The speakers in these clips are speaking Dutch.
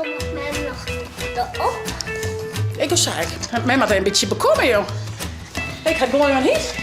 dan mag men nog erop. Ik was zei, mij maar een beetje bekomen, joh. Ik ga gewoon niet.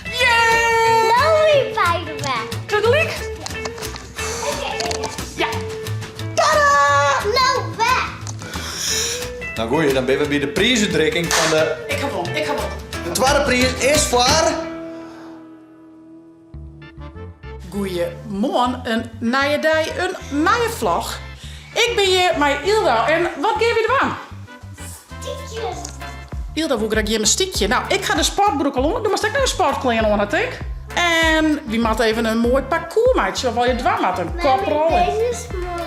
Yeah! Nou weer beide weg. Tegelijk? Ja. Tada! Nou weg. Nou goeie, dan ben we bij de prijsuitreiking van de... Ik ga wel. De tweede prijs is voor... Goeiemorgen, een nieuwe dag, een nieuwe vlog. Ik ben hier met Ilda en wat geef je ervan? Stiekjes. Ilda wil graag hier mijn stiekje. Nou, ik ga de sportbroek al onder. Doe maar stek nou een sportkleding aan, had ik. En wie maakt even een mooi parcours, meidje. Of wil je dwang met een koprol? Deze is mooi.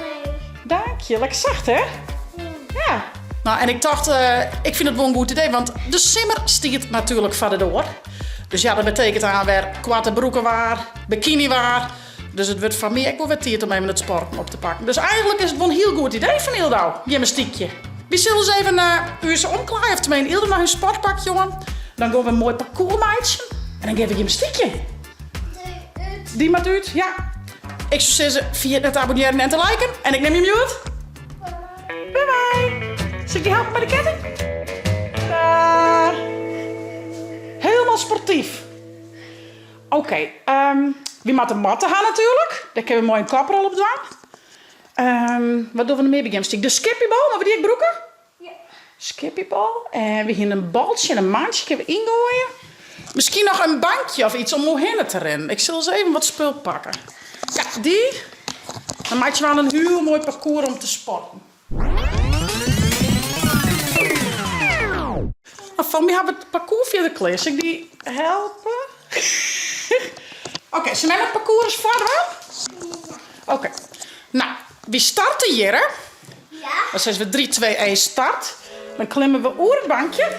Dank je, lekker zacht, hè? Ja. Nou, en ik dacht, ik vind het wel een goed idee, want de simmer stiert natuurlijk verder door. Dus ja, dat betekent aan weer kwarte broeken waar, bikini waar. Dus het wordt van mij ook wel wat tijd om even het sporten op te pakken. Dus eigenlijk is het wel een heel goed idee van Ilda, gymnastiekje. We zullen eens even uw omklaaien, of tenminste Ilda naar hun sportpak, jongen. Dan gaan we een mooi parcours maken. En dan geven we gymnastiekje. Die maakt uit, ja. Ik zou zeggen, via het abonneren en te liken. En ik neem je mute. Bye bye. Zal ik je helpen bij de ketting? Daar. Helemaal sportief. Oké, wie moet de matten gaan natuurlijk. Daar kunnen we mooi een kaprol op doen. Wat doen we nog meer bij gymnastiek? De skippybal, maar we die ik broeken? Ja. Skippybal. En we gaan een baltje en een maandje kunnen we ingooien. Misschien nog een bankje of iets om omheen te rennen. Ik zal eens even wat spul pakken. Ja, die. Dan maak je wel een heel mooi parcours om te sporten. Van mij hebben we het parcours via de klas. Zal ik die helpen? Oké, zijn wij met het parcours eens verder? Oké. Nou, we starten hier, hè? Ja. Dan zeggen we 3, 2, 1, start. Dan klimmen we over het bankje.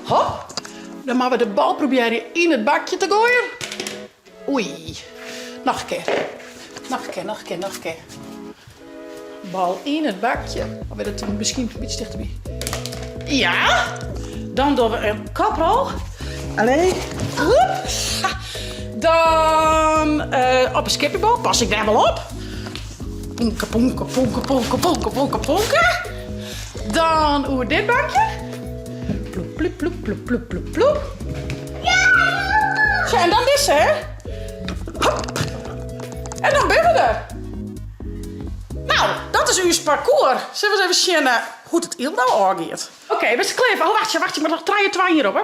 Hop. Dan moeten we de bal proberen in het bakje te gooien. Oei. Nog een keer. Nog een keer. Bal in het bakje. Of wil het misschien een beetje dichterbij? Ja. Dan doen we een kaprol. Allee. Woep. Dan op een skippiebal. Pas ik daar wel op. Ponken, ponken, ponken, ponken, ponken, ponken, ponken. Dan over dit bakje. Ploep, ploep, ploep, ploep, ploep, ploep, ploep. Ja! Zo, en dan dit, hè? Hop. En dan ben we er. Nou, dat is uw parcours. Zullen we eens even zien hoe het il nou aangaat? Oké, beste kleven. Oh, wacht, je moet nog 3 hierop, hè?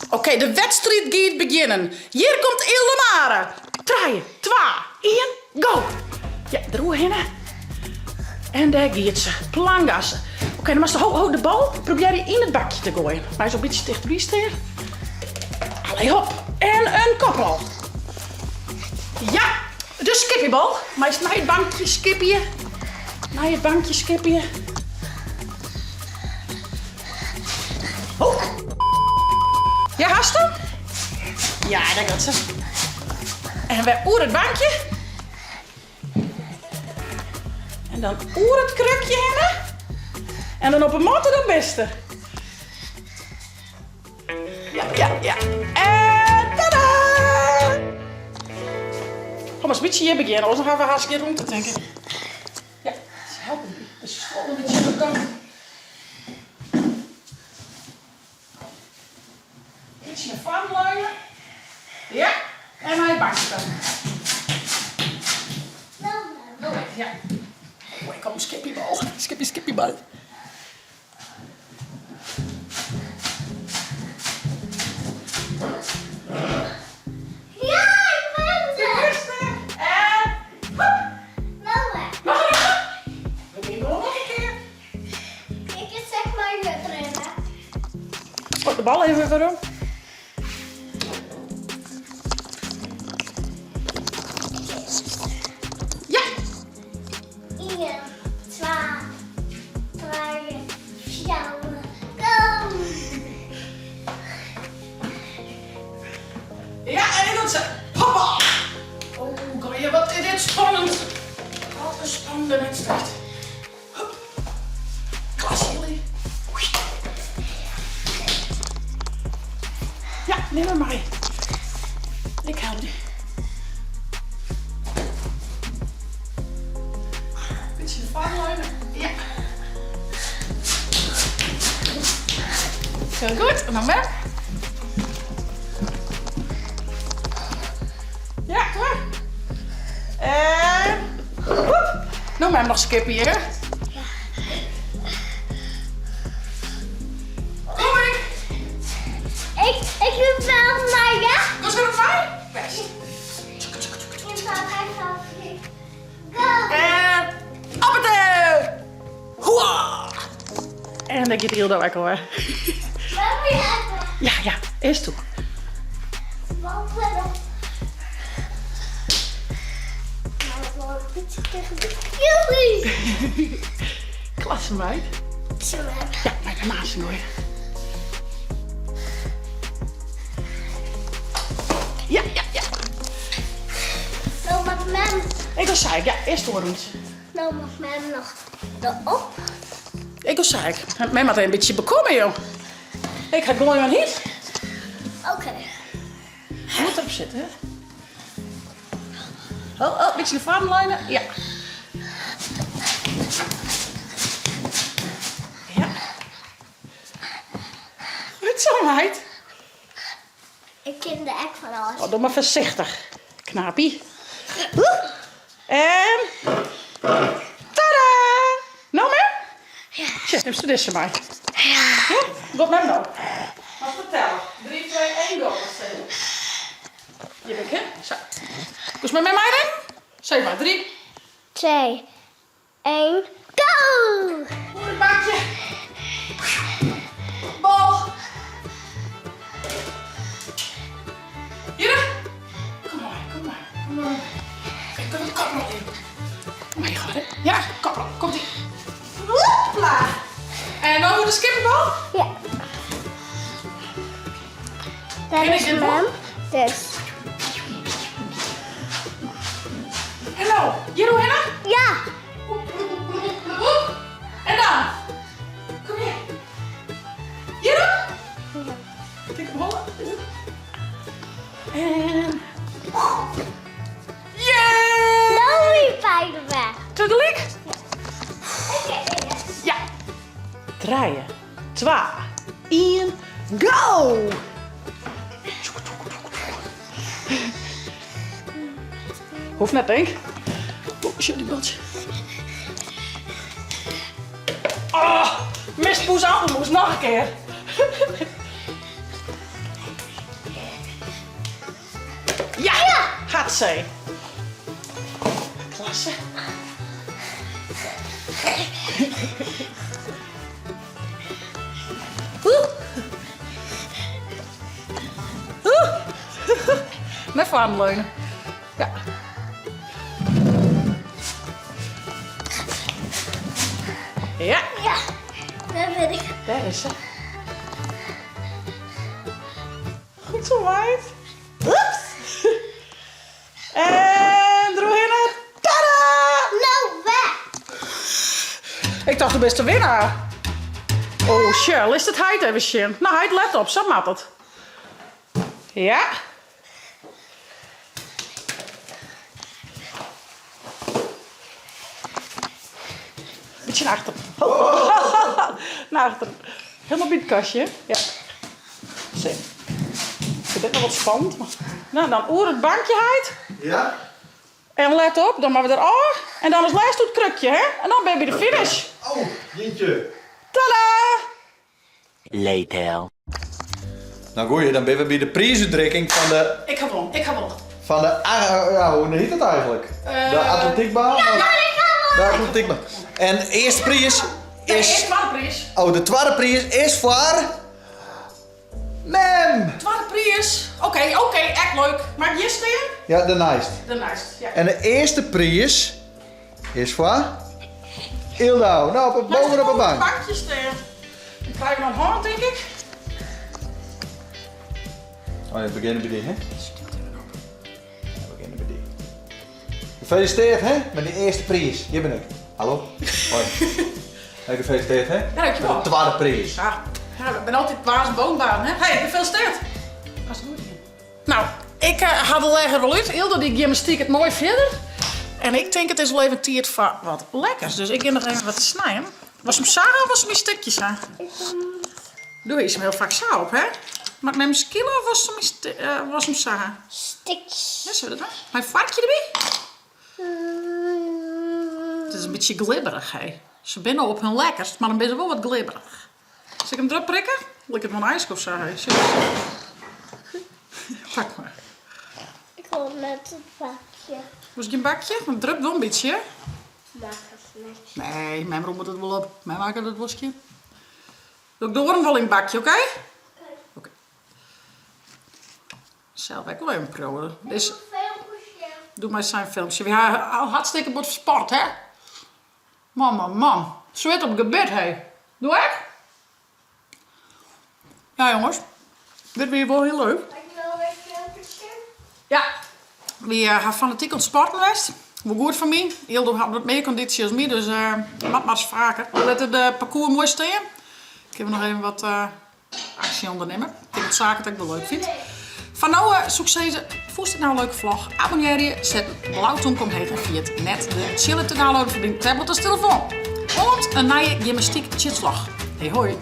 Oké, de wedstrijd gaat beginnen. Hier komt Ilde Mare. 3, 2, 1, go! Ja, er heen. En daar gaat ze. Plangassen. Oké, dan moet de bal. Probeer je in het bakje te gooien. Maar zo'n beetje dichterbij staan. Allee, hop. En een koprol. Ja, de skippiebal. Maar eens naar het bankje skipje. Naar het bankje skipje. Oh. Ja, hast hem? Ja, daar gaat ze. En wij oer het bankje. En dan oer het krukje heen. En dan op een motor dan beste. Ja. En tada! Kom maar een beetje hier beginnen, anders gaan we hartstikke rond te denken. Ja, ze helpen me. Dus je school een beetje op de iets naar voren leunen. Ja, en naar je bankje dan. Oh, ja. Oh, ik kom een skippiebal. Skippiebal. Ja, ik ben er. En hop. Nou weg. Nog een keer. We doen nog een keer. Ik zeg maar je erin, hè. Pak de bal even weer om. Ja. 1, 2, 3, 4, kom. Ja, en dan ze. Hoppa. Oh, kom hier, wat is dit spannend. Wat een spannende wedstrijd. Hop. Klas jullie. Ja, neem maar mee. Ik help je. beetje de vaarleunen. Ja. Heel goed. En dan weer. Ja, klaar. En... Woep. Nou, maar nog skippen hier. Kom ik. Ik doe wel naar ja. Was er nog mij? Best. Go. En... Appetee! Hoera! En dan gaat Hilda lekker hoor. Waar moet je uit? Ja, ja. Eerst toe. Wat wel. Jullie. Klasse meid. Ja, maar de maas hoor. Ja, ja, ja. Nou mag men. Ik wil zei, ja, eerst doorroet. Nou mag men nog erop. Ik wil zei, mij moet een beetje bekomen joh. Ik ga gewoon maar niet. Oké. Je moet erop zitten hè. Oh, een beetje de vaarlijnen. Ja. Ja. Goed zo meid. Ik ken de ek van alles. Oh, doe maar voorzichtig, knapie. En... Tada! Nou meer? Ja. Tja, neem ze deze maar. Ja. Ja? Wat met nou? Wat vertellen? 3, 2, 1, go. Hier ben ik, hè? Zo. Dus met mij dan? Zeg maar, 3. 2, 1, go! Hoe een bakje. Bal. Hier. Kom maar, kom maar. Kom maar. Ik kan het kop nog in. Kom maar, hè? Ja, kop nog. Komt-ie. Hopla. En dan de skippenbal. Ja. Dat En is ik in hem. Dus. En nou, hier hoe Henna? Ja. En dan? Kom hier. Hier dan? Tik hem hollen. En... Yeah! Nou weer beide weg. Tegelijk? Oké. Ja. Draaien. 2, 1, go! Hoeft net, denk ik. Oh, shit, baltje. Oh, mispoes appelmoes, nog een keer. Ja, gaat ze. Klasse. Net voor aan leunen. Ja. Ja, Ja. Dat weet ik. daar is ze. Goed zo, meid. Oeps. En Droehinne. Tada! Nou weg. Ik dacht de beste winnaar. Oh, Shell, is het heid even shit? Nou, heid, let op, zo maakt het. Ja. Beetje naar achter. Naar achter. Helemaal bij het kastje. Ja. Zo. Ik vind dit nog wat spannend. Maar... Nou, dan oer het bankje heid. Ja? En let op, dan maken we er af. En dan als laatste het krukje, hè? En dan ben je bij de finish. Oh, jeetje. Tada! Later. Nou goeie, dan ben we bij de prijzendrukking van de... Ik ga won. Van de... ja, hoe heet het eigenlijk? De atletiekbaan? De atletiekbaan. En de eerste prijs Nee, is... eerst maar de prijs. Oh, de tweede prijs is voor... Mem! Tweede prijs. Oké, echt leuk. Maak je steen? Ja, de nice. De nice, ja. En de eerste prijs is voor... Ildau. Nou, boven op de bank. bankje staan. Dan krijg je nog een hand, denk ik. Oh, we beginnen bij die, hè? Ja, we beginnen bij die. Gefeliciteerd, hè? Met die eerste prijs. Hier ben ik. Hallo? Hoi. Hey, gefeliciteerd, hè? Ja, dankjewel. Met de tweede prijs. Ja, ik ben altijd baas woonbaan, hè? Hey, gefeliciteerd. Als het goed is. Nou, ik had het lekker wel uit. Hilde die gymnastiek het mooi verder. En ik denk het is wel even tijd voor wat lekkers. Dus ik ga nog even wat snijden. Was hem samen of was hem in stukjes aan? Doe je hem heel vaak zo op, hè? Maar ik neem een skillen of was hem samen? Stikjes. Ja, zo dat wel. Mijn varkje erbij? Het is een beetje glibberig, hè? Ze binnen op hun lekkerst, maar dan ben ze wel wat glibberig. Zal ik hem erop prikken? Lijkt het wel een ijskoop zo, hè? Pak maar. Ik wil met het bakje. Moest ik een bakje? Dan drup wel een beetje. Maak het netjes. Nee, mijn moet het wel op. Mij maken het bosje. Doe ik de worm wel in het bakje, oké? Oké. Zelf, ik wil even proeven. Dus, Veel plezier. doe maar zijn filmpje. We hebben hartstikke wat sport, hè? Man. Zweet op gebed, hè? Doe ik? Ja, jongens. Dit weer wel heel leuk. Ik wil weer veel plezier. Ja. We gaan fanatiek aan het sporten geweest. Wel goed voor mij. Hildo had wat meer conditie als mij, dus mag maar eens vaker. We laten de parcours mooi staan. Ik heb nog even wat actie ondernemen. Ik denk dat zaken dat ik wel leuk vind. Van nou, succes. Vond het nou een leuke vlog? Abonneer je, zet een blauwtong omheen en via het net de chillen te downloaden voor de tablet of telefoon. En een nieuwe gymnastiek chitsvlog. Hey hoi.